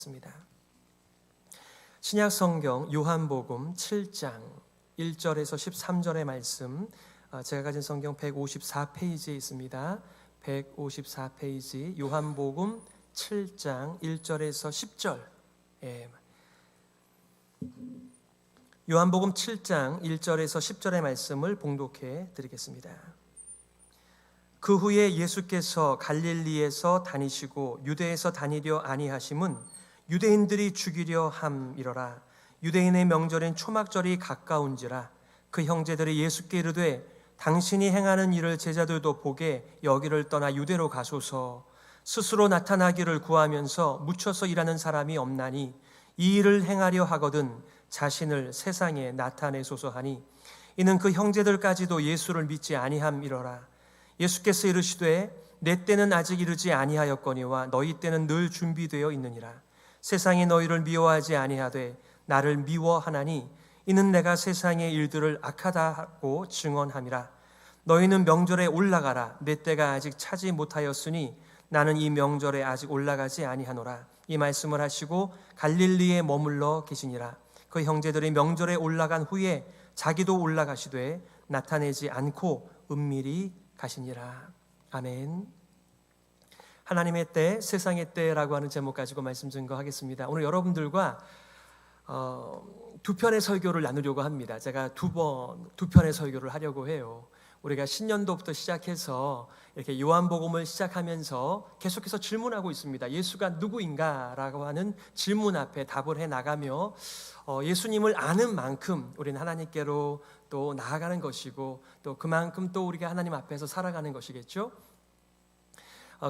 있습니다. 신약 성경 요한복음 7장 1절에서 13절의 말씀, 제가 가진 성경 154페이지에 있습니다. 154페이지 요한복음 7장 1절에서 10절. 요한복음 7장 1절에서 10절의 말씀을 봉독해 드리겠습니다. 그 후에 예수께서 갈릴리에서 다니시고 유대에서 다니려 아니하심은 유대인들이 죽이려 함이러라. 유대인의 명절인 초막절이 가까운지라. 그 형제들이 예수께 이르되 당신이 행하는 일을 제자들도 보게 여기를 떠나 유대로 가소서. 스스로 나타나기를 구하면서 묻혀서 일하는 사람이 없나니 이 일을 행하려 하거든 자신을 세상에 나타내소서 하니, 이는 그 형제들까지도 예수를 믿지 아니함이러라. 예수께서 이르시되 내 때는 아직 이르지 아니하였거니와 너희 때는 늘 준비되어 있느니라. 세상이 너희를 미워하지 아니하되 나를 미워하나니 이는 내가 세상의 일들을 악하다 하고 증언함이라. 너희는 명절에 올라가라. 내 때가 아직 차지 못하였으니 나는 이 명절에 아직 올라가지 아니하노라. 이 말씀을 하시고 갈릴리에 머물러 계시니라. 그 형제들이 명절에 올라간 후에 자기도 올라가시되 나타내지 않고 은밀히 가시니라. 아멘. 하나님의 때, 세상의 때라고 하는 제목 가지고 말씀 증거하겠습니다. 오늘 여러분들과 두 편의 설교를 나누려고 합니다. 제가 두 편의 설교를 하려고 해요. 우리가 신년도부터 시작해서 이렇게 요한복음을 시작하면서 계속해서 질문하고 있습니다. 예수가 누구인가? 라고 하는 질문 앞에 답을 해 나가며 예수님을 아는 만큼 우리는 하나님께로 또 나아가는 것이고, 또 그만큼 또 우리가 하나님 앞에서 살아가는 것이겠죠.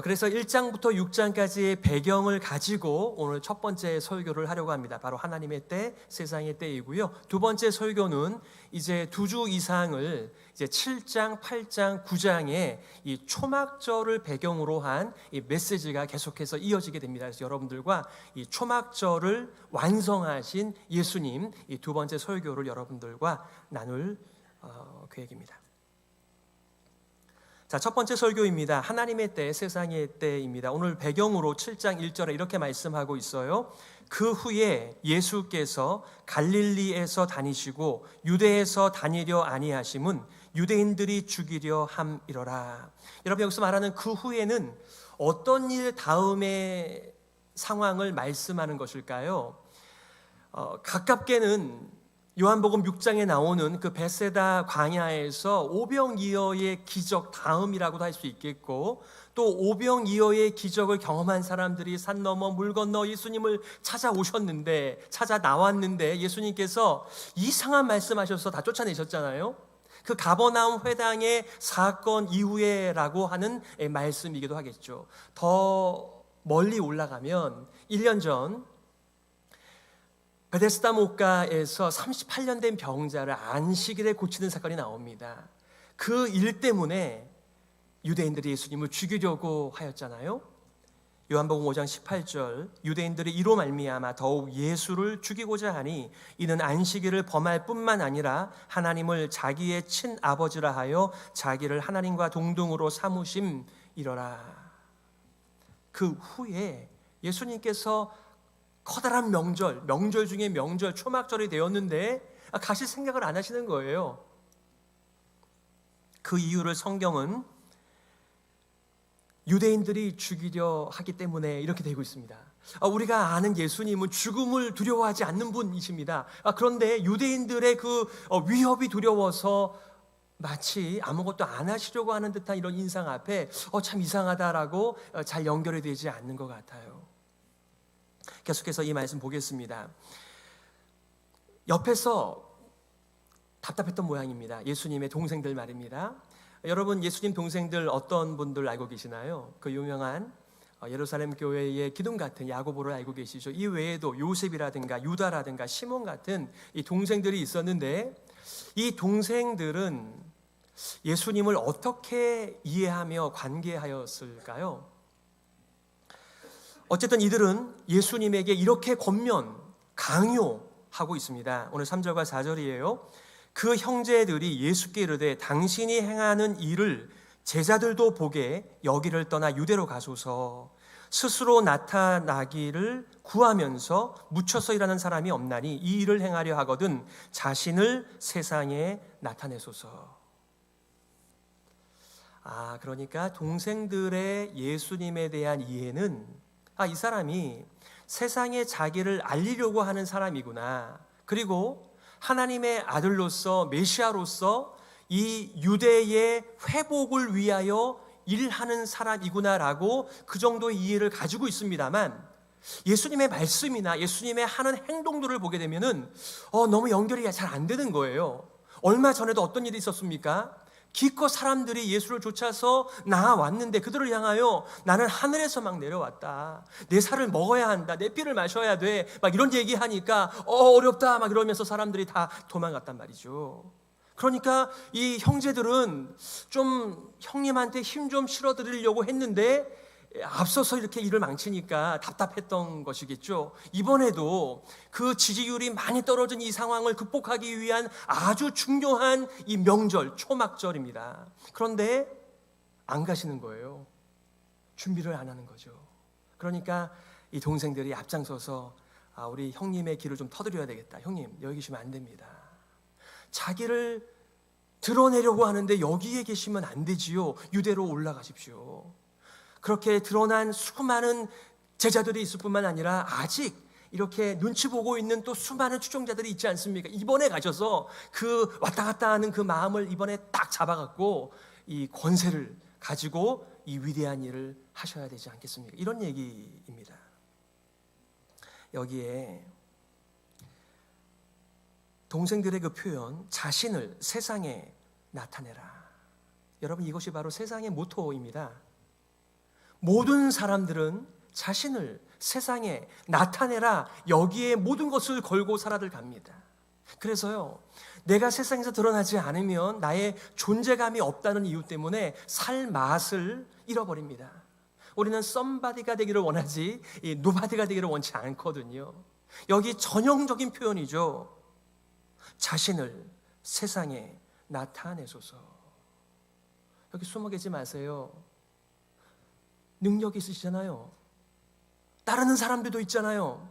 그래서 1장부터 6장까지의 배경을 가지고 오늘 첫 번째 설교를 하려고 합니다. 바로 하나님의 때, 세상의 때이고요. 두 번째 설교는 이제 두 주 이상을 이제 7장, 8장, 9장의 이 초막절을 배경으로 한 이 메시지가 계속해서 이어지게 됩니다. 그래서 여러분들과 이 초막절을 완성하신 예수님, 이 두 번째 설교를 여러분들과 나눌 계획입니다. 자, 첫 번째 설교입니다. 하나님의 때, 세상의 때입니다. 오늘 배경으로 7장 1절에 이렇게 말씀하고 있어요. 그 후에 예수께서 갈릴리에서 다니시고 유대에서 다니려 아니하심은 유대인들이 죽이려 함이러라. 여러분, 여기서 말하는 그 후에는 어떤 일 다음의 상황을 말씀하는 것일까요? 가깝게는 요한복음 6장에 나오는 그 베세다 광야에서 오병이어의 기적 다음이라고도 할 수 있겠고, 또 오병이어의 기적을 경험한 사람들이 산 넘어 물 건너 예수님을 찾아 나왔는데 예수님께서 이상한 말씀하셔서 다 쫓아내셨잖아요. 그 가버나움 회당의 사건 이후에라고 하는 말씀이기도 하겠죠. 더 멀리 올라가면 1년 전 베데스다 목가에서 38년 된 병자를 안식일에 고치는 사건이 나옵니다. 그 일 때문에 유대인들이 예수님을 죽이려고 하였잖아요. 요한복음 5장 18절, 유대인들이 이로 말미암아 더욱 예수를 죽이고자 하니 이는 안식일을 범할 뿐만 아니라 하나님을 자기의 친아버지라 하여 자기를 하나님과 동등으로 삼으심이러라. 그 후에 예수님께서 커다란 명절 중에 명절, 초막절이 되었는데 가실 생각을 안 하시는 거예요. 그 이유를 성경은 유대인들이 죽이려 하기 때문에 이렇게 되고 있습니다. 우리가 아는 예수님은 죽음을 두려워하지 않는 분이십니다. 그런데 유대인들의 그 위협이 두려워서 마치 아무것도 안 하시려고 하는 듯한 이런 인상 앞에 참 이상하다라고 잘 연결이 되지 않는 것 같아요. 계속해서 이 말씀 보겠습니다. 옆에서 답답했던 모양입니다. 예수님의 동생들 말입니다. 여러분, 예수님 동생들 어떤 분들 알고 계시나요? 그 유명한 예루살렘 교회의 기둥 같은 야고보를 알고 계시죠? 이 외에도 요셉이라든가 유다라든가 시몬 같은 이 동생들이 있었는데, 이 동생들은 예수님을 어떻게 이해하며 관계하였을까요? 어쨌든 이들은 예수님에게 이렇게 권면, 강요하고 있습니다. 오늘 3절과 4절이에요. 그 형제들이 예수께 이르되 당신이 행하는 일을 제자들도 보게 여기를 떠나 유대로 가소서. 스스로 나타나기를 구하면서 묻혀서 일하는 사람이 없나니 이 일을 행하려 하거든 자신을 세상에 나타내소서. 그러니까 동생들의 예수님에 대한 이해는 이 사람이 세상에 자기를 알리려고 하는 사람이구나. 그리고 하나님의 아들로서 메시아로서 이 유대의 회복을 위하여 일하는 사람이구나라고 그 정도의 이해를 가지고 있습니다만 예수님의 말씀이나 예수님의 하는 행동들을 보게 되면은 너무 연결이 잘 안 되는 거예요. 얼마 전에도 어떤 일이 있었습니까? 기껏 사람들이 예수를 쫓아서 나아왔는데 그들을 향하여 나는 하늘에서 막 내려왔다. 내 살을 먹어야 한다. 내 피를 마셔야 돼. 막 이런 얘기하니까 어렵다. 막 이러면서 사람들이 다 도망갔단 말이죠. 그러니까 이 형제들은 좀 형님한테 힘 좀 실어드리려고 했는데 앞서서 이렇게 일을 망치니까 답답했던 것이겠죠. 이번에도 그 지지율이 많이 떨어진 이 상황을 극복하기 위한 아주 중요한 이 명절, 초막절입니다. 그런데 안 가시는 거예요. 준비를 안 하는 거죠. 그러니까 이 동생들이 앞장서서 우리 형님의 길을 좀 터드려야 되겠다. 형님, 여기 계시면 안 됩니다. 자기를 드러내려고 하는데 여기에 계시면 안 되지요. 유대로 올라가십시오. 그렇게 드러난 수많은 제자들이 있을 뿐만 아니라 아직 이렇게 눈치 보고 있는 또 수많은 추종자들이 있지 않습니까? 이번에 가셔서 그 왔다 갔다 하는 그 마음을 이번에 딱 잡아갖고 이 권세를 가지고 이 위대한 일을 하셔야 되지 않겠습니까? 이런 얘기입니다. 여기에 동생들의 그 표현, 자신을 세상에 나타내라. 여러분, 이것이 바로 세상의 모토입니다. 모든 사람들은 자신을 세상에 나타내라, 여기에 모든 것을 걸고 살아들 갑니다. 그래서요, 내가 세상에서 드러나지 않으면 나의 존재감이 없다는 이유 때문에 살 맛을 잃어버립니다. 우리는 somebody가 되기를 원하지 nobody가 되기를 원치 않거든요. 여기 전형적인 표현이죠. 자신을 세상에 나타내소서. 여기 숨어 계지 마세요. 능력이 있으시잖아요. 따르는 사람들도 있잖아요.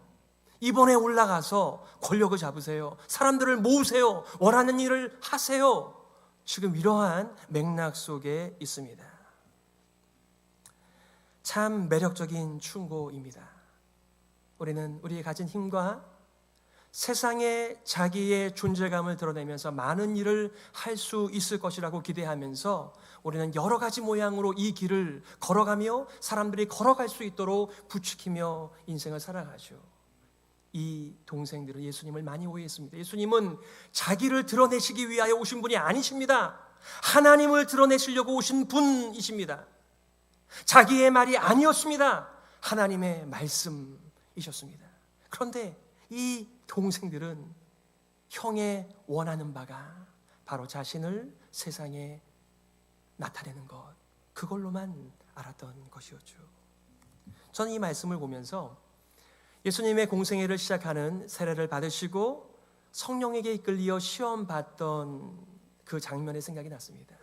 이번에 올라가서 권력을 잡으세요. 사람들을 모으세요. 원하는 일을 하세요. 지금 이러한 맥락 속에 있습니다. 참 매력적인 충고입니다. 우리는 우리의 가진 힘과 세상에 자기의 존재감을 드러내면서 많은 일을 할 수 있을 것이라고 기대하면서 우리는 여러 가지 모양으로 이 길을 걸어가며 사람들이 걸어갈 수 있도록 부추기며 인생을 살아가죠. 이 동생들은 예수님을 많이 오해했습니다. 예수님은 자기를 드러내시기 위하여 오신 분이 아니십니다. 하나님을 드러내시려고 오신 분이십니다. 자기의 말이 아니었습니다. 하나님의 말씀이셨습니다. 그런데 이 동생들은 형의 원하는 바가 바로 자신을 세상에 나타내는 것, 그걸로만 알았던 것이었죠. 저는 이 말씀을 보면서 예수님의 공생애를 시작하는 세례를 받으시고 성령에게 이끌려 시험 받던 그 장면의 생각이 났습니다.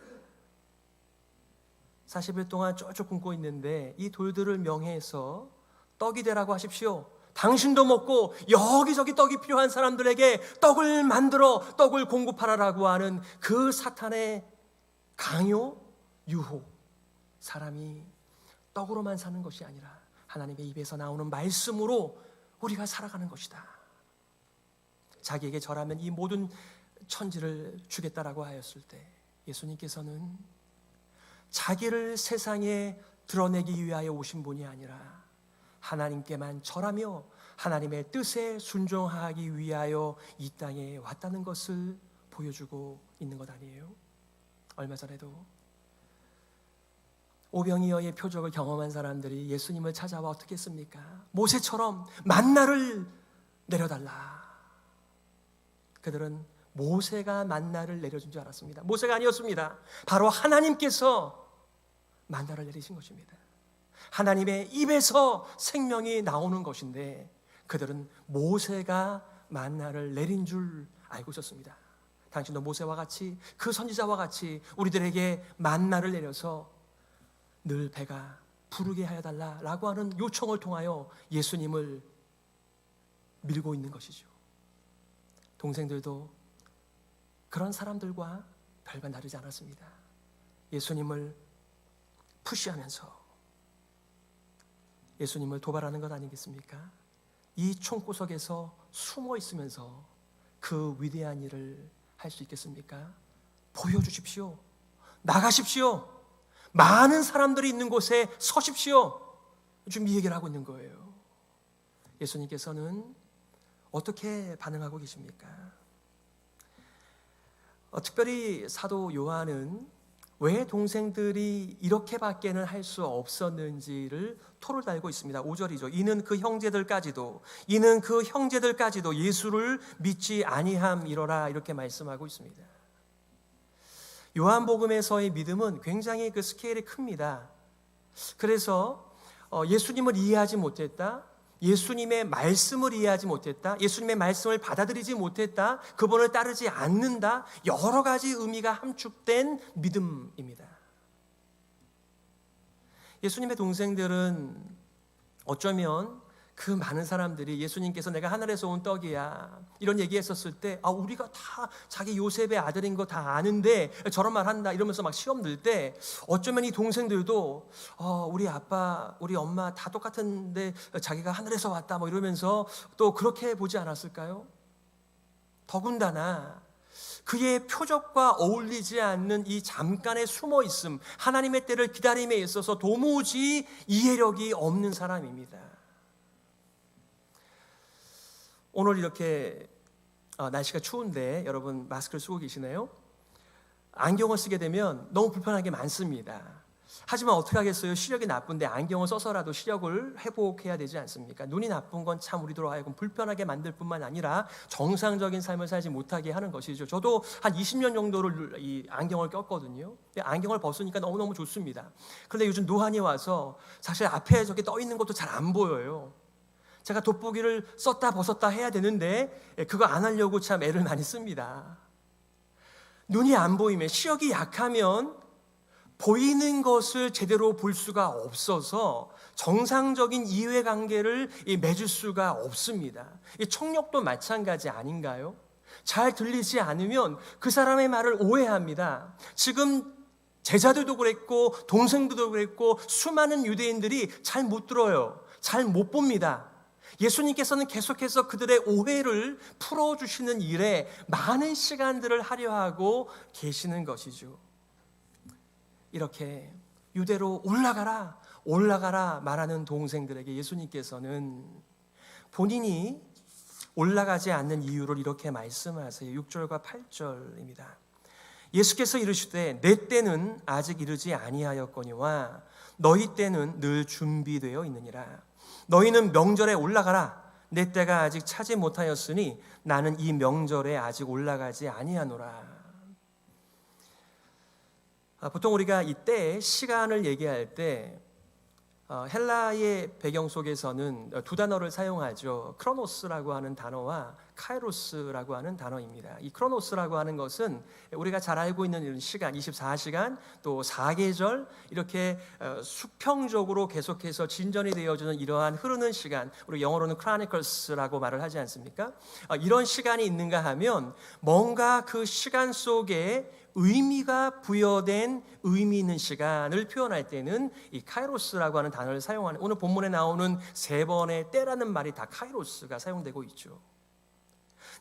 40일 동안 쫄쫄 굶고 있는데 이 돌들을 명해서 떡이 되라고 하십시오. 당신도 먹고 여기저기 떡이 필요한 사람들에게 떡을 만들어 떡을 공급하라라고 하는 그 사탄의 강요, 유혹. 사람이 떡으로만 사는 것이 아니라 하나님의 입에서 나오는 말씀으로 우리가 살아가는 것이다. 자기에게 절하면 이 모든 천지를 주겠다라고 하였을 때 예수님께서는 자기를 세상에 드러내기 위하여 오신 분이 아니라 하나님께만 절하며 하나님의 뜻에 순종하기 위하여 이 땅에 왔다는 것을 보여주고 있는 것 아니에요? 얼마 전에도 오병이어의 표적을 경험한 사람들이 예수님을 찾아와 어떻게 했습니까? 모세처럼 만나를 내려달라. 그들은 모세가 만나를 내려준 줄 알았습니다. 모세가 아니었습니다. 바로 하나님께서 만나를 내리신 것입니다. 하나님의 입에서 생명이 나오는 것인데 그들은 모세가 만나를 내린 줄 알고 있었습니다. 당신도 모세와 같이 그 선지자와 같이 우리들에게 만나를 내려서 늘 배가 부르게 하여 달라라고 하는 요청을 통하여 예수님을 밀고 있는 것이죠. 동생들도 그런 사람들과 별반 다르지 않았습니다. 예수님을 푸시하면서 예수님을 도발하는 것 아니겠습니까? 이 총구석에서 숨어 있으면서 그 위대한 일을 할 수 있겠습니까? 보여주십시오. 나가십시오. 많은 사람들이 있는 곳에 서십시오. 지금 이 얘기를 하고 있는 거예요. 예수님께서는 어떻게 반응하고 계십니까? 특별히 사도 요한은 왜 동생들이 이렇게밖에는 할 수 없었는지를 토를 달고 있습니다. 5절이죠. 이는 그 형제들까지도 예수를 믿지 아니함이로라, 이렇게 말씀하고 있습니다. 요한복음에서의 믿음은 굉장히 그 스케일이 큽니다. 그래서 예수님을 이해하지 못했다, 예수님의 말씀을 이해하지 못했다, 예수님의 말씀을 받아들이지 못했다, 그분을 따르지 않는다, 여러 가지 의미가 함축된 믿음입니다. 예수님의 동생들은 어쩌면 그 많은 사람들이 예수님께서 내가 하늘에서 온 떡이야 이런 얘기했었을 때 우리가 다 자기 요셉의 아들인 거 다 아는데 저런 말 한다 이러면서 막 시험 들 때 어쩌면 이 동생들도 우리 아빠 우리 엄마 다 똑같은데 자기가 하늘에서 왔다 뭐 이러면서 또 그렇게 보지 않았을까요? 더군다나 그의 표적과 어울리지 않는 이 잠깐의 숨어있음, 하나님의 때를 기다림에 있어서 도무지 이해력이 없는 사람입니다. 오늘 이렇게 날씨가 추운데 여러분 마스크를 쓰고 계시네요. 안경을 쓰게 되면 너무 불편한 게 많습니다. 하지만 어떻게 하겠어요? 시력이 나쁜데 안경을 써서라도 시력을 회복해야 되지 않습니까? 눈이 나쁜 건 참 우리들로 하여금 불편하게 만들 뿐만 아니라 정상적인 삶을 살지 못하게 하는 것이죠. 저도 한 20년 정도를 이 안경을 꼈거든요. 근데 안경을 벗으니까 너무너무 좋습니다. 그런데 요즘 노안이 와서 사실 앞에 저기 떠 있는 것도 잘 안 보여요. 제가 돋보기를 썼다 벗었다 해야 되는데 그거 안 하려고 참 애를 많이 씁니다. 눈이 안 보이면, 시력이 약하면 보이는 것을 제대로 볼 수가 없어서 정상적인 이해관계를 맺을 수가 없습니다. 청력도 마찬가지 아닌가요? 잘 들리지 않으면 그 사람의 말을 오해합니다. 지금 제자들도 그랬고 동생들도 그랬고 수많은 유대인들이 잘 못 들어요. 잘 못 봅니다. 예수님께서는 계속해서 그들의 오해를 풀어주시는 일에 많은 시간들을 하려 하고 계시는 것이죠. 이렇게 유대로 올라가라 말하는 동생들에게 예수님께서는 본인이 올라가지 않는 이유를 이렇게 말씀하세요. 6절과 8절입니다. 예수께서 이르시되 내 때는 아직 이르지 아니하였거니와 너희 때는 늘 준비되어 있느니라. 너희는 명절에 올라가라. 내 때가 아직 차지 못하였으니 나는 이 명절에 아직 올라가지 아니하노라. 보통 우리가 이때 시간을 얘기할 때 헬라의 배경 속에서는 두 단어를 사용하죠. 크로노스라고 하는 단어와 카이로스라고 하는 단어입니다. 이 크로노스라고 하는 것은 우리가 잘 알고 있는 이런 시간, 24시간, 또 4계절, 이렇게 수평적으로 계속해서 진전이 되어지는 이러한 흐르는 시간, 우리 영어로는 chronicles라고 말을 하지 않습니까? 이런 시간이 있는가 하면 뭔가 그 시간 속에 의미가 부여된 의미 있는 시간을 표현할 때는 이 카이로스라고 하는 단어를 사용하는, 오늘 본문에 나오는 3번의 때라는 말이 다 카이로스가 사용되고 있죠.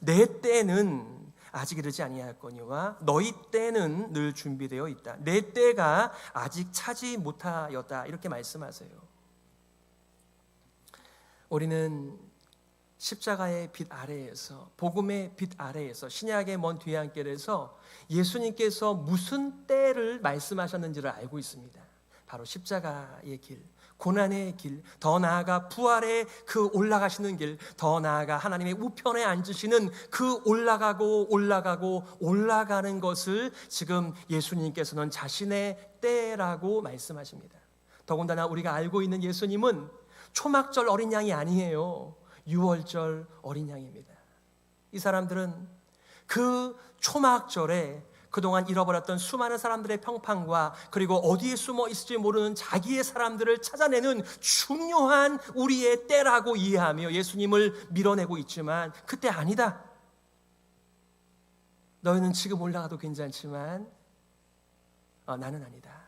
내 때는 아직 이르지 아니하였거니와 너희 때는 늘 준비되어 있다. 내 때가 아직 차지 못하였다. 이렇게 말씀하세요. 우리는 십자가의 빛 아래에서, 복음의 빛 아래에서, 신약의 먼 뒤안길에서 예수님께서 무슨 때를 말씀하셨는지를 알고 있습니다. 바로 십자가의 길, 고난의 길, 더 나아가 부활의 그 올라가시는 길, 더 나아가 하나님의 우편에 앉으시는 그 올라가는 것을 지금 예수님께서는 자신의 때라고 말씀하십니다. 더군다나 우리가 알고 있는 예수님은 초막절 어린 양이 아니에요. 6월절 어린 양입니다. 이 사람들은 그 초막절에 그동안 잃어버렸던 수많은 사람들의 평판과 그리고 어디에 숨어 있을지 모르는 자기의 사람들을 찾아내는 중요한 우리의 때라고 이해하며 예수님을 밀어내고 있지만 그때 아니다. 너희는 지금 올라가도 괜찮지만 나는 아니다.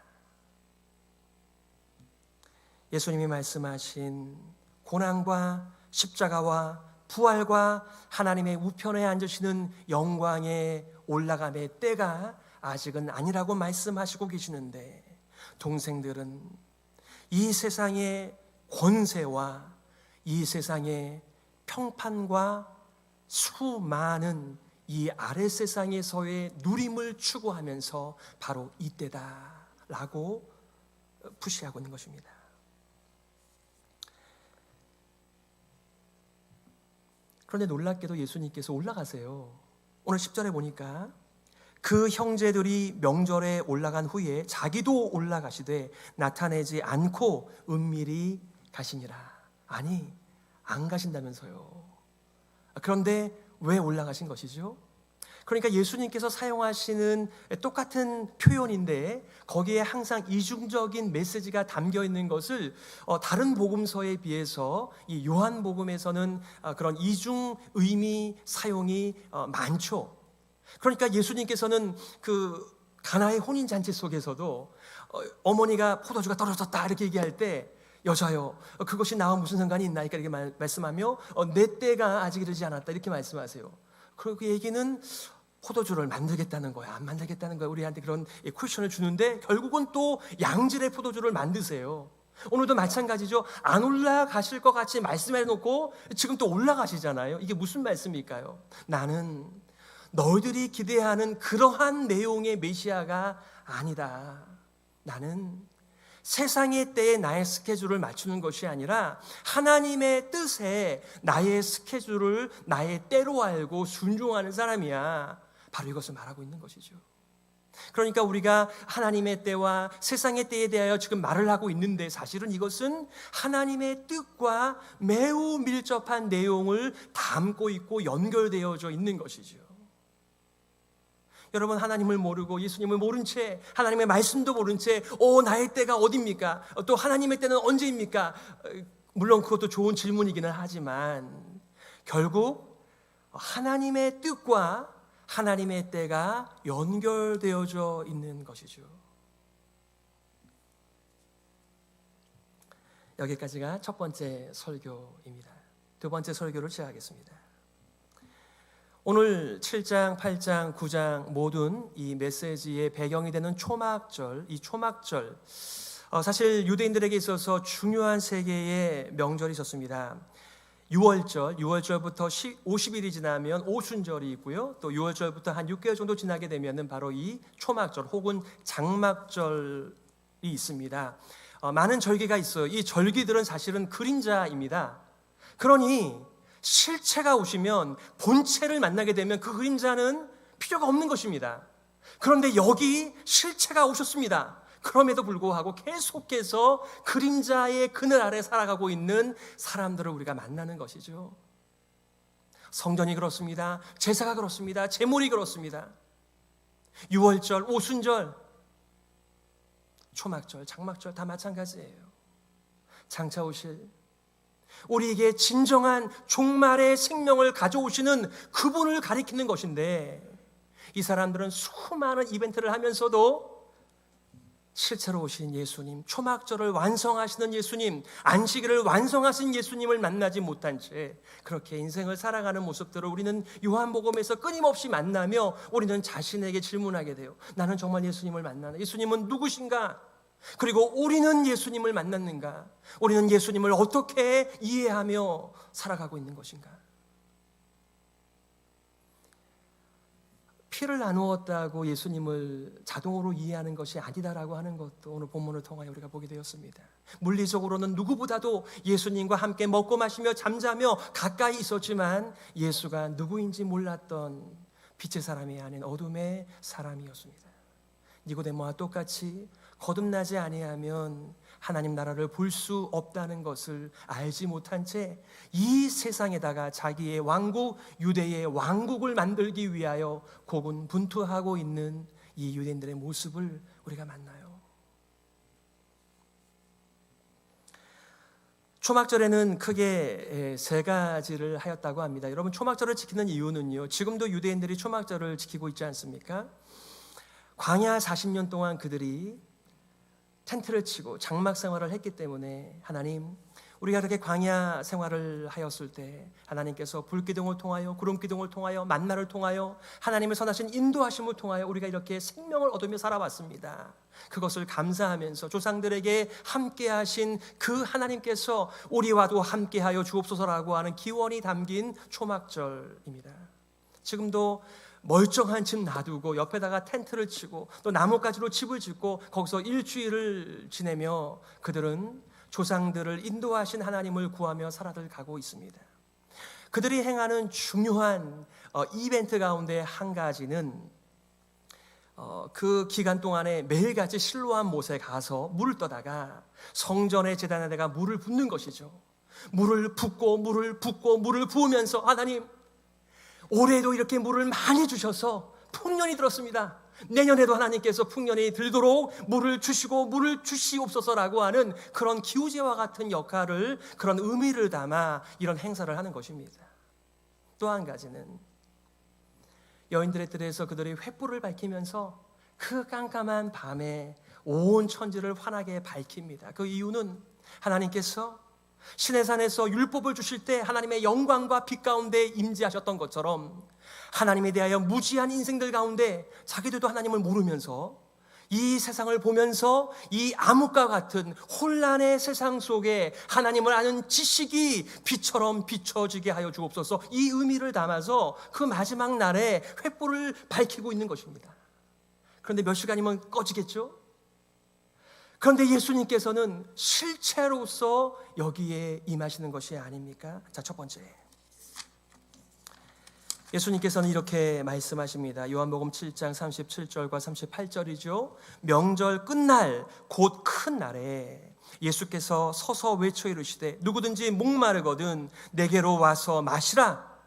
예수님이 말씀하신 고난과 십자가와 부활과 하나님의 우편에 앉으시는 영광의 올라감의 때가 아직은 아니라고 말씀하시고 계시는데, 동생들은 이 세상의 권세와 이 세상의 평판과 수많은 이 아래 세상에서의 누림을 추구하면서 바로 이때다라고 푸시하고 있는 것입니다. 그런데 놀랍게도 예수님께서 올라가세요. 오늘 10절에 보니까 그 형제들이 명절에 올라간 후에 자기도 올라가시되 나타내지 않고 은밀히 가시니라. 아니, 안 가신다면서요. 그런데 왜 올라가신 것이죠? 그러니까 예수님께서 사용하시는 똑같은 표현인데 거기에 항상 이중적인 메시지가 담겨 있는 것을 다른 복음서에 비해서 이 요한복음에서는 그런 이중 의미 사용이 많죠. 그러니까 예수님께서는 그 가나의 혼인잔치 속에서도 어머니가 포도주가 떨어졌다 이렇게 얘기할 때 여자여 그것이 나와 무슨 상관이 있나 이렇게 말씀하며 내 때가 아직 이르지 않았다 이렇게 말씀하세요. 그 얘기는 포도주를 만들겠다는 거야, 안 만들겠다는 거야, 우리한테 그런 쿠션을 주는데 결국은 또 양질의 포도주를 만드세요. 오늘도 마찬가지죠. 안 올라가실 것 같이 말씀해놓고 지금 또 올라가시잖아요. 이게 무슨 말씀일까요? 나는 너희들이 기대하는 그러한 내용의 메시아가 아니다. 나는 세상의 때에 나의 스케줄을 맞추는 것이 아니라 하나님의 뜻에 나의 스케줄을 나의 때로 알고 순종하는 사람이야. 바로 이것을 말하고 있는 것이죠. 그러니까 우리가 하나님의 때와 세상의 때에 대하여 지금 말을 하고 있는데 사실은 이것은 하나님의 뜻과 매우 밀접한 내용을 담고 있고 연결되어져 있는 것이죠. 여러분, 하나님을 모르고 예수님을 모른 채 하나님의 말씀도 모른 채 나의 때가 어디입니까? 또 하나님의 때는 언제입니까? 물론 그것도 좋은 질문이기는 하지만 결국 하나님의 뜻과 하나님의 때가 연결되어져 있는 것이죠. 여기까지가 첫 번째 설교입니다. 두 번째 설교를 시작하겠습니다. 오늘 7장, 8장, 9장 모든 이 메시지의 배경이 되는 초막절, 이 초막절 사실 유대인들에게 있어서 중요한 세 개의 명절이 있었습니다. 6월절부터 50일이 지나면 오순절이 있고요. 또 6월절부터 한 6개월 정도 지나게 되면 바로 이 초막절 혹은 장막절이 있습니다. 많은 절기가 있어요. 이 절기들은 사실은 그림자입니다. 그러니 실체가 오시면 본체를 만나게 되면 그 그림자는 필요가 없는 것입니다. 그런데 여기 실체가 오셨습니다. 그럼에도 불구하고 계속해서 그림자의 그늘 아래 살아가고 있는 사람들을 우리가 만나는 것이죠. 성전이 그렇습니다. 제사가 그렇습니다. 제물이 그렇습니다. 6월절, 오순절, 초막절, 장막절 다 마찬가지예요. 장차 오실 우리에게 진정한 종말의 생명을 가져오시는 그분을 가리키는 것인데 이 사람들은 수많은 이벤트를 하면서도 실제로 오신 예수님, 초막절을 완성하시는 예수님, 안식일을 완성하신 예수님을 만나지 못한 채 그렇게 인생을 살아가는 모습들을 우리는 요한복음에서 끊임없이 만나며 우리는 자신에게 질문하게 돼요. 나는 정말 예수님을 만나나? 예수님은 누구신가? 그리고 우리는 예수님을 만났는가? 우리는 예수님을 어떻게 이해하며 살아가고 있는 것인가? 피를 나누었다고 예수님을 자동으로 이해하는 것이 아니다라고 하는 것도 오늘 본문을 통하여 우리가 보게 되었습니다. 물리적으로는 누구보다도 예수님과 함께 먹고 마시며 잠자며 가까이 있었지만 예수가 누구인지 몰랐던 빛의 사람이 아닌 어둠의 사람이었습니다. 니고데모와 똑같이 거듭나지 아니하면 하나님 나라를 볼 수 없다는 것을 알지 못한 채 이 세상에다가 자기의 왕국, 유대의 왕국을 만들기 위하여 고군분투하고 있는 이 유대인들의 모습을 우리가 만나요. 초막절에는 크게 세 가지를 하였다고 합니다. 여러분, 초막절을 지키는 이유는요, 지금도 유대인들이 초막절을 지키고 있지 않습니까? 광야 40년 동안 그들이 텐트를 치고 장막 생활을 했기 때문에 하나님, 우리가 그렇게 광야 생활을 하였을 때 하나님께서 불기둥을 통하여, 구름기둥을 통하여, 만나를 통하여, 하나님의 선하신 인도하심을 통하여 우리가 이렇게 생명을 얻으며 살아왔습니다. 그것을 감사하면서 조상들에게 함께하신 그 하나님께서 우리와도 함께하여 주옵소서라고 하는 기원이 담긴 초막절입니다. 지금도 멀쩡한 집 놔두고 옆에다가 텐트를 치고 또 나뭇가지로 집을 짓고 거기서 일주일을 지내며 그들은 조상들을 인도하신 하나님을 구하며 살아가고 있습니다. 그들이 행하는 중요한 이벤트 가운데 한 가지는 그 기간 동안에 매일같이 실로암 못에 가서 물을 떠다가 성전의 제단에다가 물을 붓는 것이죠. 물을 붓고 물을 붓고 물을 부으면서 하나님, 올해도 이렇게 물을 많이 주셔서 풍년이 들었습니다. 내년에도 하나님께서 풍년이 들도록 물을 주시고 물을 주시옵소서라고 하는 그런 기우제와 같은 역할을, 그런 의미를 담아 이런 행사를 하는 것입니다. 또 한 가지는 여인들의 뜰에서 그들이 횃불을 밝히면서 그 깜깜한 밤에 온 천지를 환하게 밝힙니다. 그 이유는 하나님께서 시내산에서 율법을 주실 때 하나님의 영광과 빛 가운데 임재하셨던 것처럼 하나님에 대하여 무지한 인생들 가운데 자기들도 하나님을 모르면서 이 세상을 보면서 이 암흑과 같은 혼란의 세상 속에 하나님을 아는 지식이 빛처럼 비춰지게 하여 주옵소서, 이 의미를 담아서 그 마지막 날에 횃불을 밝히고 있는 것입니다. 그런데 몇 시간이면 꺼지겠죠? 그런데 예수님께서는 실체로서 여기에 임하시는 것이 아닙니까? 자, 첫 번째, 예수님께서는 이렇게 말씀하십니다. 요한복음 7장 37절과 38절이죠. 명절 끝날 곧 큰 날에 예수께서 서서 외쳐 이르시되 누구든지 목마르거든 내게로 와서 마시라.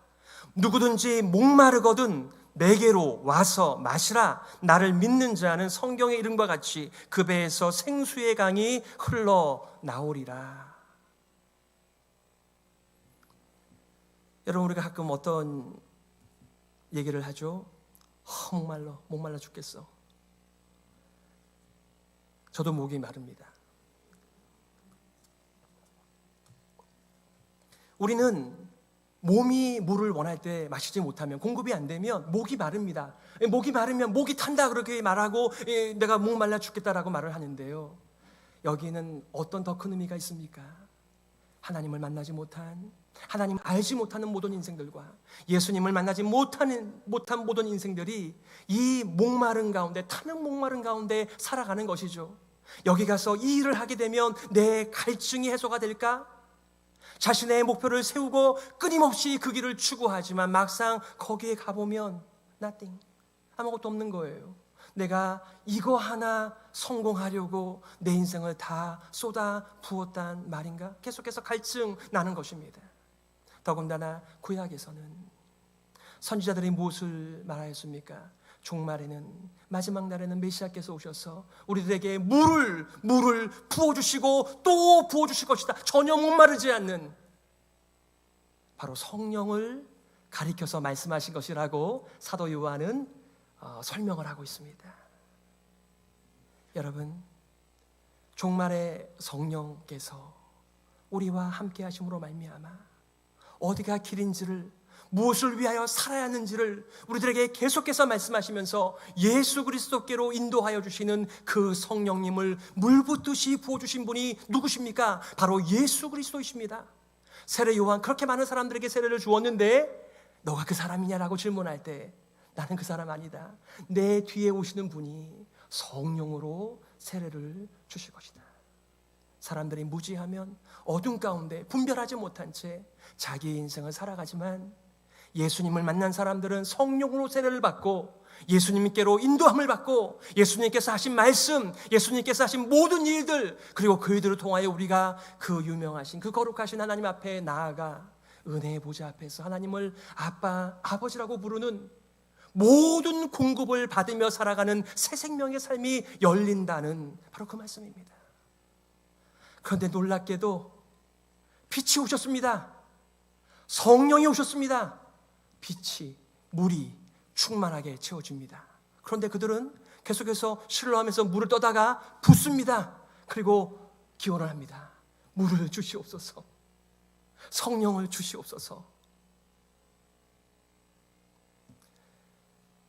누구든지 목마르거든 내게로 와서 마시라. 나를 믿는 자는 성경의 이름과 같이 그 배에서 생수의 강이 흘러나오리라. 여러분, 우리가 가끔 어떤 얘기를 하죠? 목말라 죽겠어. 저도 목이 마릅니다. 우리는 몸이 물을 원할 때 마시지 못하면, 공급이 안 되면 목이 마릅니다. 목이 마르면 목이 탄다 그렇게 말하고 내가 목말라 죽겠다라고 말을 하는데요, 여기는 어떤 더 큰 의미가 있습니까? 하나님을 만나지 못한, 하나님 알지 못하는 모든 인생들과 예수님을 만나지 못한 모든 인생들이 이 목마른 가운데, 타는 목마른 가운데 살아가는 것이죠. 여기 가서 이 일을 하게 되면 내 갈증이 해소가 될까? 자신의 목표를 세우고 끊임없이 그 길을 추구하지만 막상 거기에 가보면 nothing, 아무것도 없는 거예요. 내가 이거 하나 성공하려고 내 인생을 다 쏟아 부었단 말인가? 계속해서 갈증 나는 것입니다. 더군다나 구약에서는 선지자들이 무엇을 말하였습니까? 종말에는, 마지막 날에는 메시아께서 오셔서 우리들에게 물을 부어주시고 또 부어주실 것이다. 전혀 목마르지 않는, 바로 성령을 가리켜서 말씀하신 것이라고 사도 요한은 설명을 하고 있습니다. 여러분, 종말의 성령께서 우리와 함께 하심으로 말미암아 어디가 길인지를, 무엇을 위하여 살아야 하는지를 우리들에게 계속해서 말씀하시면서 예수 그리스도께로 인도하여 주시는 그 성령님을 물붓듯이 부어주신 분이 누구십니까? 바로 예수 그리스도이십니다. 세례 요한, 그렇게 많은 사람들에게 세례를 주었는데 너가 그 사람이냐라고 질문할 때 나는 그 사람 아니다. 내 뒤에 오시는 분이 성령으로 세례를 주실 것이다. 사람들이 무지하면 어둠 가운데 분별하지 못한 채 자기의 인생을 살아가지만 예수님을 만난 사람들은 성령으로 세례를 받고 예수님께로 인도함을 받고 예수님께서 하신 말씀, 예수님께서 하신 모든 일들, 그리고 그 일들을 통하여 우리가 그 유명하신, 그 거룩하신 하나님 앞에 나아가 은혜의 보좌 앞에서 하나님을 아빠, 아버지라고 부르는 모든 공급을 받으며 살아가는 새 생명의 삶이 열린다는 바로 그 말씀입니다. 그런데 놀랍게도 빛이 오셨습니다. 성령이 오셨습니다. 빛이, 물이 충만하게 채워집니다. 그런데 그들은 계속해서 신로하면서 물을 떠다가 붓습니다. 그리고 기원을 합니다. 물을 주시옵소서. 성령을 주시옵소서.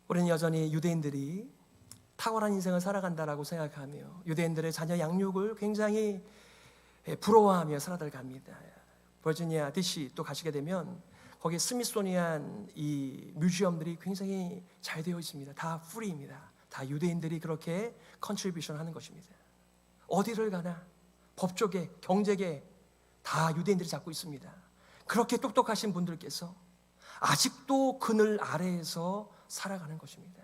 우리는 여전히 유대인들이 탁월한 인생을 살아간다라고 생각하며 유대인들의 자녀 양육을 굉장히 부러워하며 살아갑니다. 버지니아 DC 또 가시게 되면 거기 스미소니안 이 뮤지엄들이 굉장히 잘 되어 있습니다. 다 프리입니다. 다 유대인들이 그렇게 컨트리뷰션 하는 것입니다. 어디를 가나 법조계, 경제계 다 유대인들이 잡고 있습니다. 그렇게 똑똑하신 분들께서 아직도 그늘 아래에서 살아가는 것입니다.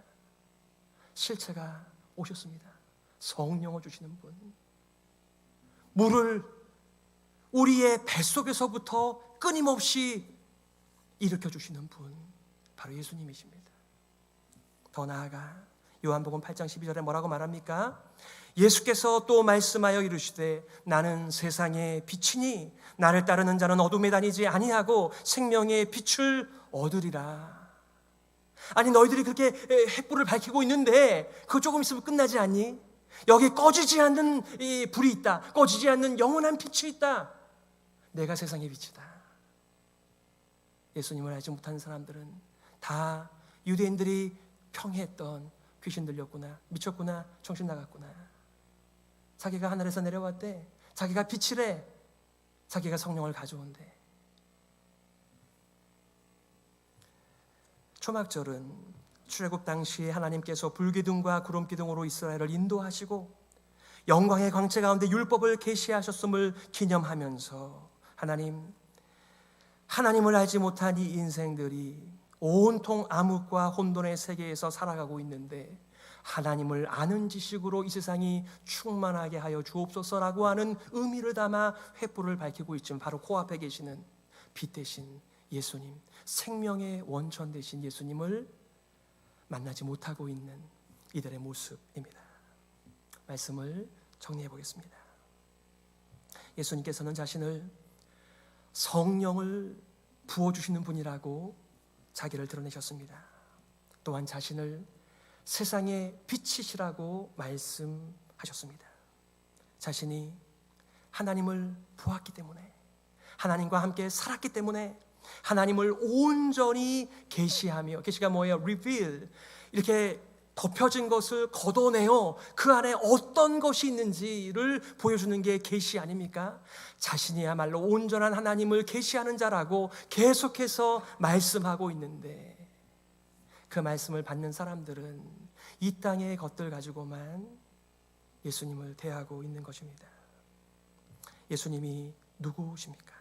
실체가 오셨습니다. 성령을 주시는 분, 물을 우리의 뱃속에서부터 끊임없이 일으켜 주시는 분, 바로 예수님이십니다. 더 나아가 요한복음 8장 12절에 뭐라고 말합니까? 예수께서 또 말씀하여 이르시되 나는 세상의 빛이니 나를 따르는 자는 어둠에 다니지 아니하고 생명의 빛을 얻으리라. 아니, 너희들이 그렇게 횃불을 밝히고 있는데 그거 조금 있으면 끝나지 않니? 여기 꺼지지 않는 이 불이 있다. 꺼지지 않는 영원한 빛이 있다. 내가 세상의 빛이다. 예수님을 알지 못하는 사람들은 다 유대인들이 평해했던 귀신 들렸구나, 미쳤구나, 정신 나갔구나. 자기가 하늘에서 내려왔대. 자기가 빛이래. 자기가 성령을 가져온대. 초막절은 출애굽 당시에 하나님께서 불기둥과 구름기둥으로 이스라엘을 인도하시고 영광의 광채 가운데 율법을 계시하셨음을 기념하면서 하나님을 알지 못한 이 인생들이 온통 암흑과 혼돈의 세계에서 살아가고 있는데 하나님을 아는 지식으로 이 세상이 충만하게 하여 주옵소서라고 하는 의미를 담아 횃불을 밝히고 있지만 바로 코앞에 계시는 빛 대신 예수님, 생명의 원천 되신 예수님을 만나지 못하고 있는 이들의 모습입니다. 말씀을 정리해 보겠습니다. 예수님께서는 자신을 성령을 부어주시는 분이라고 자기를 드러내셨습니다. 또한 자신을 세상의 빛이시라고 말씀하셨습니다. 자신이 하나님을 보았기 때문에, 하나님과 함께 살았기 때문에 하나님을 온전히 계시하며, 계시가 뭐예요? reveal, 이렇게 덮여진 것을 걷어내어 그 안에 어떤 것이 있는지를 보여주는 게 계시 아닙니까? 자신이야말로 온전한 하나님을 계시하는 자라고 계속해서 말씀하고 있는데 그 말씀을 받는 사람들은 이 땅의 것들 가지고만 예수님을 대하고 있는 것입니다. 예수님이 누구십니까?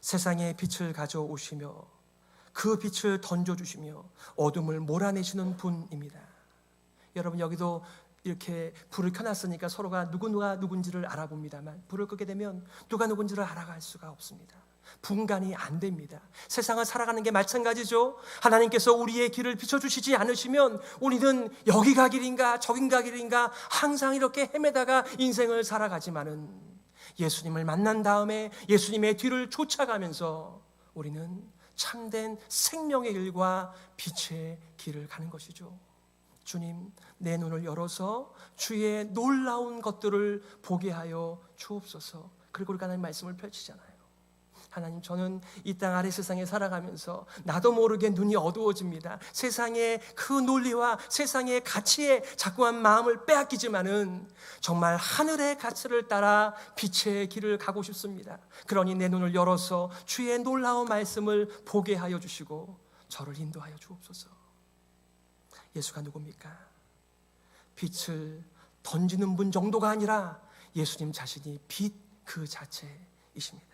세상에 빛을 가져오시며 그 빛을 던져주시며 어둠을 몰아내시는 분입니다. 여러분, 여기도 이렇게 불을 켜놨으니까 서로가 누가 누군지를 알아봅니다만 불을 끄게 되면 누가 누군지를 알아갈 수가 없습니다. 분간이 안 됩니다. 세상을 살아가는 게 마찬가지죠. 하나님께서 우리의 길을 비춰주시지 않으시면 우리는 여기가 길인가 저긴가 길인가 항상 이렇게 헤매다가 인생을 살아가지만은 예수님을 만난 다음에 예수님의 뒤를 쫓아가면서 우리는 참된 생명의 길과 빛의 길을 가는 것이죠. 주님, 내 눈을 열어서 주의 놀라운 것들을 보게 하여 주옵소서. 그리고 우리가 하나님 말씀을 펼치잖아요. 하나님, 저는 이 땅 아래 세상에 살아가면서 나도 모르게 눈이 어두워집니다. 세상의 그 논리와 세상의 가치에 자꾸만 마음을 빼앗기지만은 정말 하늘의 가치를 따라 빛의 길을 가고 싶습니다. 그러니 내 눈을 열어서 주의 놀라운 말씀을 보게 하여 주시고 저를 인도하여 주옵소서. 예수가 누굽니까? 빛을 던지는 분 정도가 아니라 예수님 자신이 빛 그 자체이십니다.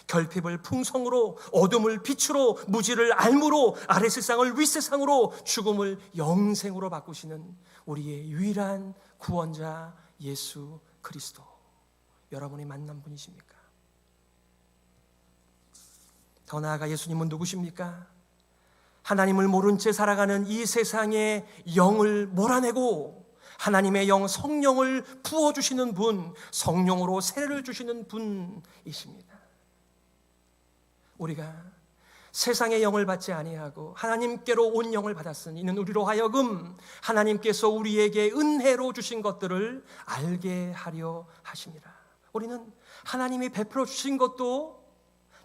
결핍을 풍성으로, 어둠을 빛으로, 무지를 알무로, 아래 세상을 윗세상으로, 죽음을 영생으로 바꾸시는 우리의 유일한 구원자 예수 그리스도, 여러분이 만난 분이십니까? 더 나아가 예수님은 누구십니까? 하나님을 모른 채 살아가는 이 세상의 영을 몰아내고 하나님의 영 성령을 부어주시는 분, 성령으로 세례를 주시는 분이십니다. 우리가 세상의 영을 받지 아니하고 하나님께로 온 영을 받았으니 이는 우리로 하여금 하나님께서 우리에게 은혜로 주신 것들을 알게 하려 하십니다. 우리는 하나님이 베풀어 주신 것도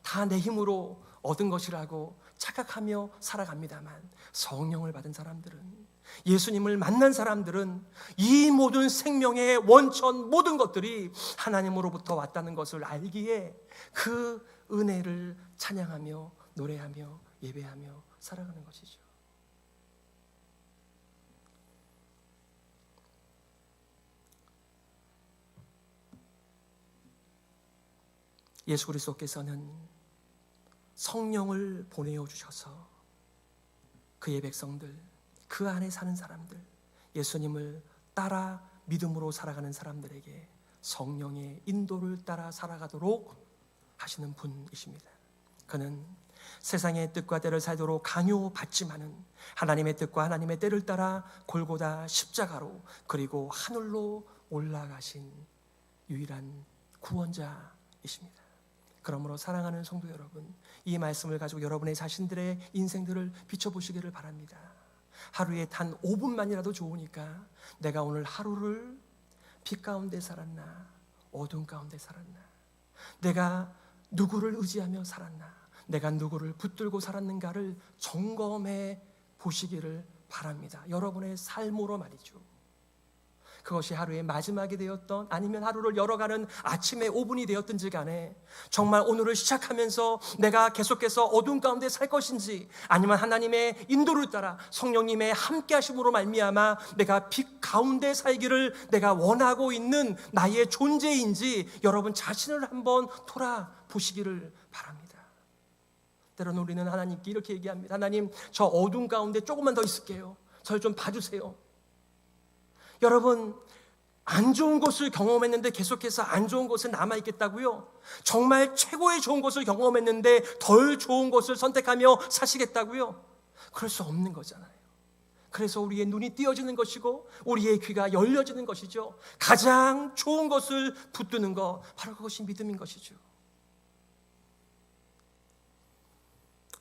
다 내 힘으로 얻은 것이라고 착각하며 살아갑니다만, 성령을 받은 사람들은, 예수님을 만난 사람들은 이 모든 생명의 원천 모든 것들이 하나님으로부터 왔다는 것을 알기에 그 은혜를 찬양하며 노래하며 예배하며 살아가는 것이죠. 예수 그리스도께서는 성령을 보내어 주셔서 그의 백성들, 그 안에 사는 사람들, 예수님을 따라 믿음으로 살아가는 사람들에게 성령의 인도를 따라 살아가도록 하시는 분이십니다. 그는 세상의 뜻과 때를 살도록 강요받지만은 하나님의 뜻과 하나님의 때를 따라 골고다 십자가로 그리고 하늘로 올라가신 유일한 구원자이십니다. 그러므로 사랑하는 성도 여러분, 이 말씀을 가지고 여러분의 자신들의 인생들을 비춰보시기를 바랍니다. 하루에 단 5분만이라도 좋으니까 내가 오늘 하루를 빛 가운데 살았나, 어둠 가운데 살았나, 내가 누구를 의지하며 살았나, 내가 누구를 붙들고 살았는가를 점검해 보시기를 바랍니다. 여러분의 삶으로 말이죠. 그것이 하루의 마지막이 되었던, 아니면 하루를 열어가는 아침의 5분이 되었든지 간에 정말 오늘을 시작하면서 내가 계속해서 어둠 가운데 살 것인지, 아니면 하나님의 인도를 따라 성령님의 함께 하심으로 말미암아 내가 빛 가운데 살기를 내가 원하고 있는 나의 존재인지 여러분 자신을 한번 돌아보시기를 바랍니다. 때로는 우리는 하나님께 이렇게 얘기합니다. 하나님, 저 어둠 가운데 조금만 더 있을게요. 저를 좀 봐주세요. 여러분, 안 좋은 것을 경험했는데 계속해서 안 좋은 것에 남아있겠다고요? 정말 최고의 좋은 것을 경험했는데 덜 좋은 것을 선택하며 사시겠다고요? 그럴 수 없는 거잖아요. 그래서 우리의 눈이 띄어지는 것이고 우리의 귀가 열려지는 것이죠. 가장 좋은 것을 붙드는 것, 바로 그것이 믿음인 것이죠.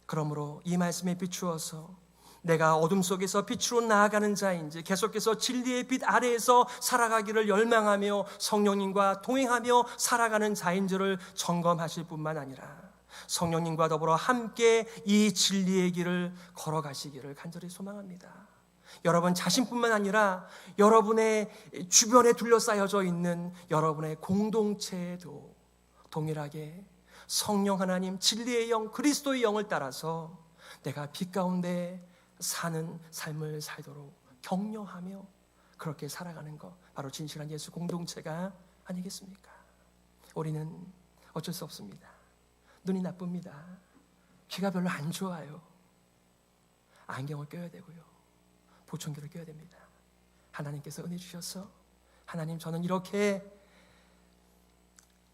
그러므로 이 말씀에 비추어서 내가 어둠 속에서 빛으로 나아가는 자인지, 계속해서 진리의 빛 아래에서 살아가기를 열망하며 성령님과 동행하며 살아가는 자인지를 점검하실 뿐만 아니라 성령님과 더불어 함께 이 진리의 길을 걸어가시기를 간절히 소망합니다. 여러분 자신뿐만 아니라 여러분의 주변에 둘러싸여져 있는 여러분의 공동체에도 동일하게 성령 하나님, 진리의 영, 그리스도의 영을 따라서 내가 빛 가운데 사는 삶을 살도록 격려하며 그렇게 살아가는 것, 바로 진실한 예수 공동체가 아니겠습니까? 우리는 어쩔 수 없습니다. 눈이 나쁩니다. 귀가 별로 안 좋아요. 안경을 껴야 되고요, 보청기를 껴야 됩니다. 하나님께서 은혜 주셔서, 하나님, 저는 이렇게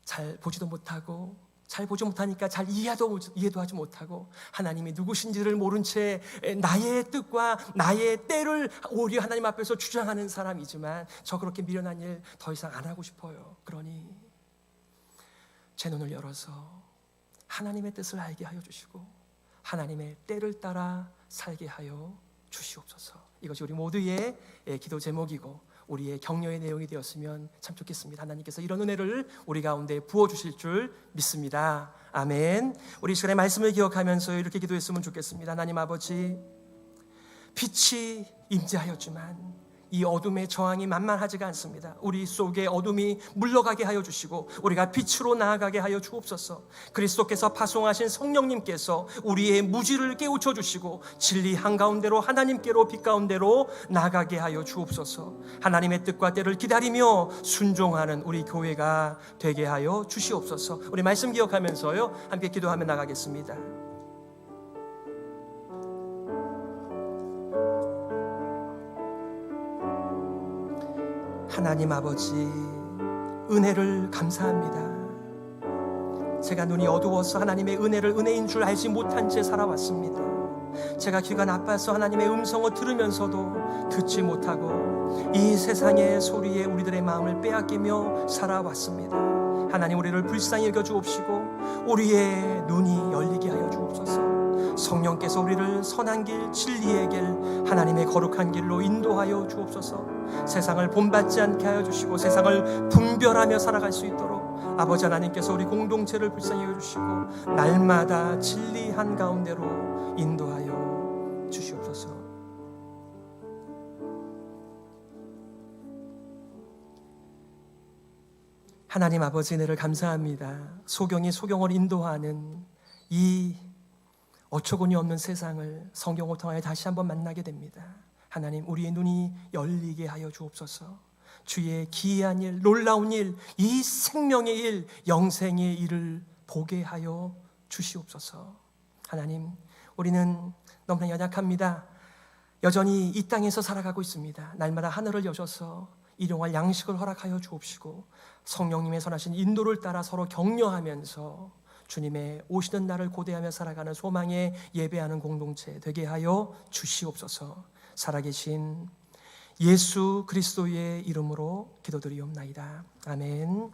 잘 보지도 못하고 잘 보지 못하니까 잘 이해도 하지 못하고 하나님이 누구신지를 모른 채 나의 뜻과 나의 때를 오히려 하나님 앞에서 주장하는 사람이지만 저 그렇게 미련한 일 더 이상 안 하고 싶어요. 그러니 제 눈을 열어서 하나님의 뜻을 알게 하여 주시고 하나님의 때를 따라 살게 하여 주시옵소서. 이것이 우리 모두의 기도 제목이고 우리의 격려의 내용이 되었으면 참 좋겠습니다. 하나님께서 이런 은혜를 우리 가운데 부어주실 줄 믿습니다. 아멘. 우리 시간에 말씀을 기억하면서 이렇게 기도했으면 좋겠습니다. 하나님 아버지, 빛이 임재하였지만 이 어둠의 저항이 만만하지가 않습니다. 우리 속에 어둠이 물러가게 하여 주시고 우리가 빛으로 나아가게 하여 주옵소서. 그리스도께서 파송하신 성령님께서 우리의 무지를 깨우쳐 주시고 진리 한가운데로 하나님께로 빛 가운데로 나가게 하여 주옵소서. 하나님의 뜻과 때를 기다리며 순종하는 우리 교회가 되게 하여 주시옵소서. 우리 말씀 기억하면서요 함께 기도하며 나가겠습니다. 하나님 아버지, 은혜를 감사합니다. 제가 눈이 어두워서 하나님의 은혜를 은혜인 줄 알지 못한 채 살아왔습니다. 제가 귀가 나빠서 하나님의 음성을 들으면서도 듣지 못하고 이 세상의 소리에 우리들의 마음을 빼앗기며 살아왔습니다. 하나님, 우리를 불쌍히 여겨 주옵시고 우리의 눈이 열리게 하여 주옵소서. 성령께서 우리를 선한 길, 진리의 길, 하나님의 거룩한 길로 인도하여 주옵소서. 세상을 본받지 않게 하여 주시고 세상을 분별하며 살아갈 수 있도록 아버지 하나님께서 우리 공동체를 불쌍히 여겨주시고 날마다 진리한 가운데로 인도하여 주시옵소서. 하나님 아버지, 은혜를 감사합니다. 소경이 소경을 인도하는 이 어처구니 없는 세상을 성경을 통하여 다시 한번 만나게 됩니다. 하나님, 우리의 눈이 열리게 하여 주옵소서. 주의 기이한 일, 놀라운 일, 이 생명의 일, 영생의 일을 보게 하여 주시옵소서. 하나님, 우리는 너무나 연약합니다. 여전히 이 땅에서 살아가고 있습니다. 날마다 하늘을 여셔서 일용할 양식을 허락하여 주옵시고 성령님의 선하신 인도를 따라 서로 격려하면서 주님의 오시는 날을 고대하며 살아가는 소망에 예배하는 공동체 되게 하여 주시옵소서. 살아계신 예수 그리스도의 이름으로 기도드리옵나이다. 아멘.